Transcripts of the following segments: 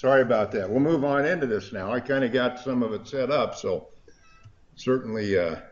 Sorry about that. We'll move on into this now. I kind of got some of it set up, so certainly our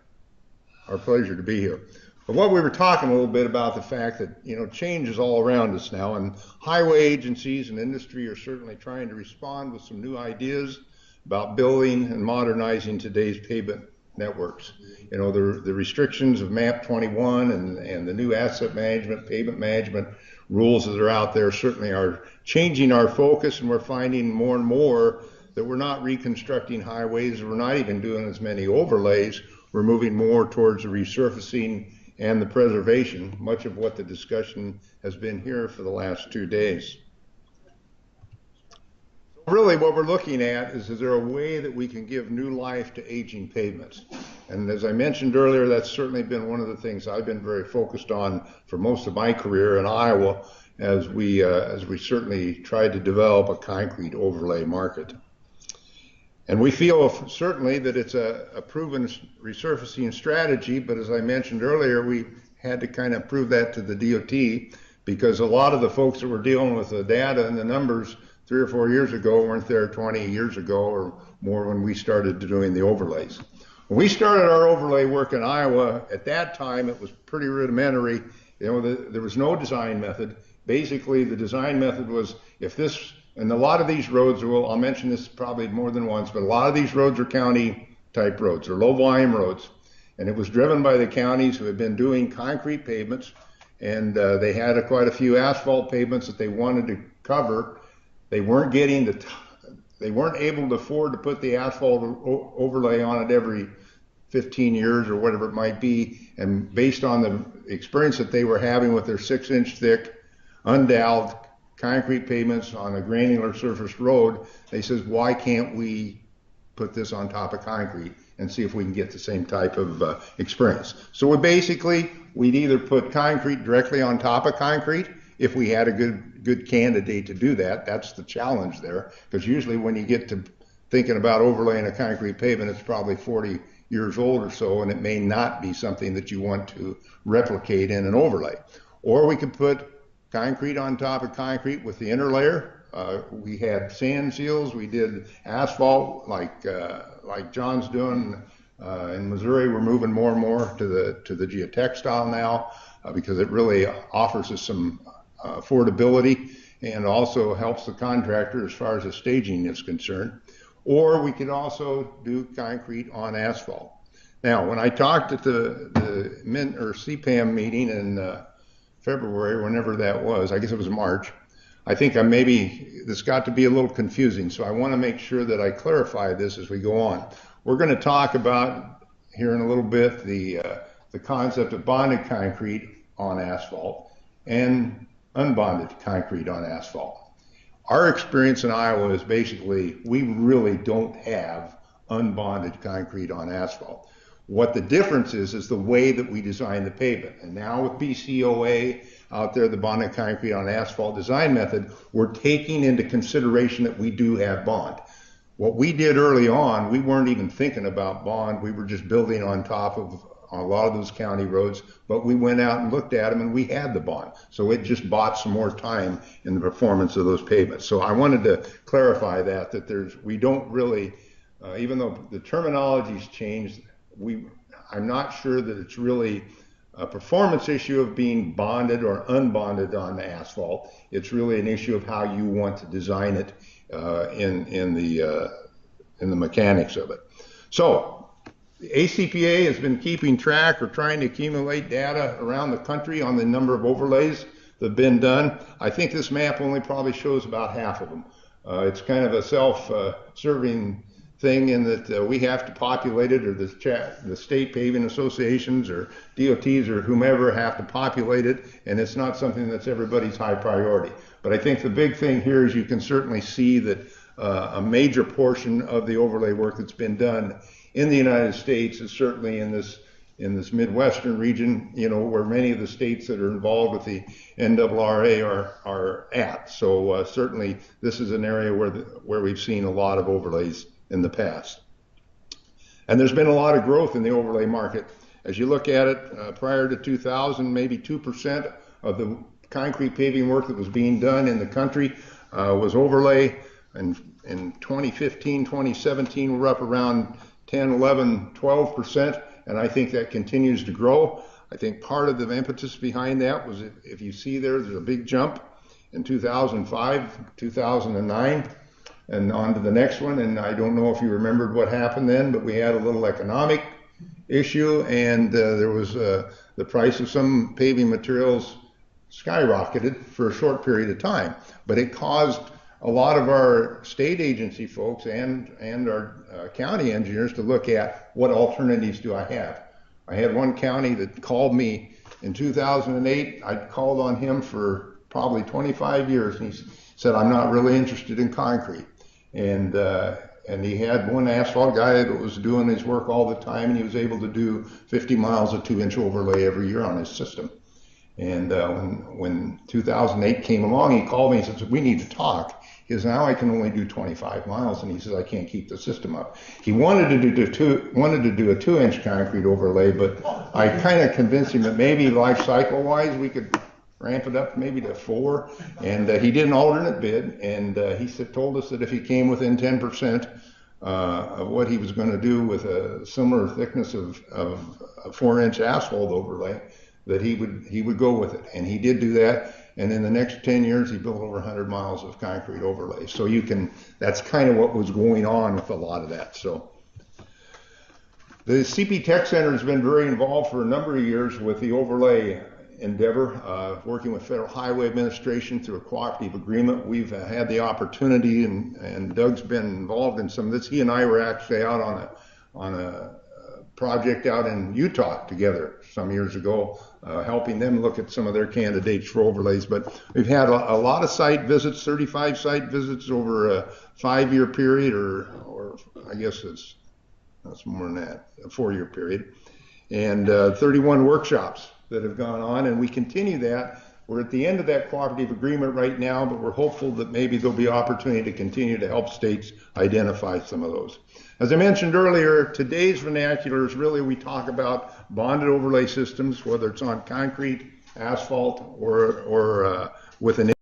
pleasure to be here. But what we were talking a little bit about the fact that, change is all around us now, and highway agencies and industry are certainly trying to respond with some new ideas about building and modernizing today's pavement networks. The restrictions of MAP 21 and the new asset management, pavement management rules that are out there certainly are changing our focus, and we're finding more and more that we're not reconstructing highways, we're not even doing as many overlays. We're moving more towards the resurfacing and the preservation, much of what the discussion has been here for the last 2 days. Really what we're looking at is there a way that we can give new life to aging pavements? And as I mentioned earlier, that's certainly been one of the things I've been very focused on for most of my career in Iowa as we certainly tried to develop a concrete overlay market. And we feel certainly that it's a proven resurfacing strategy, but as I mentioned earlier, we had to kind of prove that to the DOT because a lot of the folks that were dealing with the data and the numbers 3 or 4 years ago weren't there 20 years ago or more when we started doing the overlays. When we started our overlay work in Iowa, at that time it was pretty rudimentary. There was no design method. Basically, the design method was and a lot of these roads, I'll mention this probably more than once, but a lot of these roads are county type roads or low volume roads. And it was driven by the counties who had been doing concrete pavements, and they had quite a few asphalt pavements that they wanted to cover. They weren't they weren't able to afford to put the asphalt overlay on it every 15 years or whatever it might be. And based on the experience that they were having with their 6-inch thick, undoweled concrete pavements on a granular surface road, they says, why can't we put this on top of concrete and see if we can get the same type of experience? So we'd either put concrete directly on top of concrete if we had a good candidate to do that. That's the challenge there, because usually when you get to thinking about overlaying a concrete pavement, it's probably 40 years old or so, and it may not be something that you want to replicate in an overlay. Or we could put concrete on top of concrete with the interlayer. We had sand seals, we did asphalt like John's doing in Missouri. We're moving more and more to the geotextile now because it really offers us some affordability and also helps the contractor as far as the staging is concerned. Or we could also do concrete on asphalt. Now, when I talked at the CPAM meeting in February, whenever that was, I guess it was March, I think this got to be a little confusing, so I want to make sure that I clarify this as we go on. We're going to talk about here in a little bit the concept of bonded concrete on asphalt and unbonded concrete on asphalt. Our experience in Iowa is basically we really don't have unbonded concrete on asphalt. What the difference is the way that we design the pavement. And now with BCOA out there, the bonded concrete on asphalt design method, we're taking into consideration that we do have bond. What we did early on, we weren't even thinking about bond. We were just building on top of a lot of those county roads, but we went out and looked at them and we had the bond. So it just bought some more time in the performance of those pavements. So I wanted to clarify that we don't really, even though the terminology's changed, I'm not sure that it's really a performance issue of being bonded or unbonded on the asphalt. It's really an issue of how you want to design it in the mechanics of it. So the ACPA has been keeping track or trying to accumulate data around the country on the number of overlays that have been done. I think this map only probably shows about half of them. It's kind of a self-serving thing in that we have to populate it, or the state paving associations or DOTs or whomever have to populate it, and it's not something that's everybody's high priority. But I think the big thing here is you can certainly see that a major portion of the overlay work that's been done in the United States is certainly in this Midwestern region, where many of the states that are involved with the NRRA are at. So certainly this is an area where we've seen a lot of overlays in the past. And there's been a lot of growth in the overlay market. As you look at it, prior to 2000, maybe 2% of the concrete paving work that was being done in the country was overlay. In 2015, 2017, we're up around 10, 11, 12%, and I think that continues to grow. I think part of the impetus behind that was, if you see there's a big jump in 2005, 2009, and on to the next one. And I don't know if you remembered what happened then, but we had a little economic issue, and there was the price of some paving materials skyrocketed for a short period of time. But it caused a lot of our state agency folks and our county engineers to look at, what alternatives do I have? I had one county that called me in 2008. I'd called on him for probably 25 years, and he said, I'm not really interested in concrete. And he had one asphalt guy that was doing his work all the time, and he was able to do 50 miles of 2-inch overlay every year on his system. And when 2008 came along, he called me and said, we need to talk. He says, now I can only do 25 miles, and he says, I can't keep the system up. He wanted to do a 2-inch concrete overlay, but I kind of convinced him that maybe life cycle wise we could ramp it up maybe to 4. And he did an alternate bid, and he told us that if he came within 10% of what he was going to do with a similar thickness of a 4-inch asphalt overlay, that he would go with it. And he did do that. And in the next 10 years, he built over 100 miles of concrete overlay. So that's kind of what was going on with a lot of that. So the CP Tech Center has been very involved for a number of years with the overlay endeavor, working with Federal Highway Administration through a cooperative agreement. We've had the opportunity, and Doug's been involved in some of this. He and I were actually out on a project out in Utah together some years ago, helping them look at some of their candidates for overlays. But we've had a lot of site visits, 35 site visits over a 5-year period, or I guess that's more than that, a 4-year period, and 31 workshops that have gone on, and we continue that. We're at the end of that cooperative agreement right now, but we're hopeful that maybe there'll be opportunity to continue to help states identify some of those. As I mentioned earlier, today's vernacular is really, we talk about bonded overlay systems, whether it's on concrete, asphalt, or with an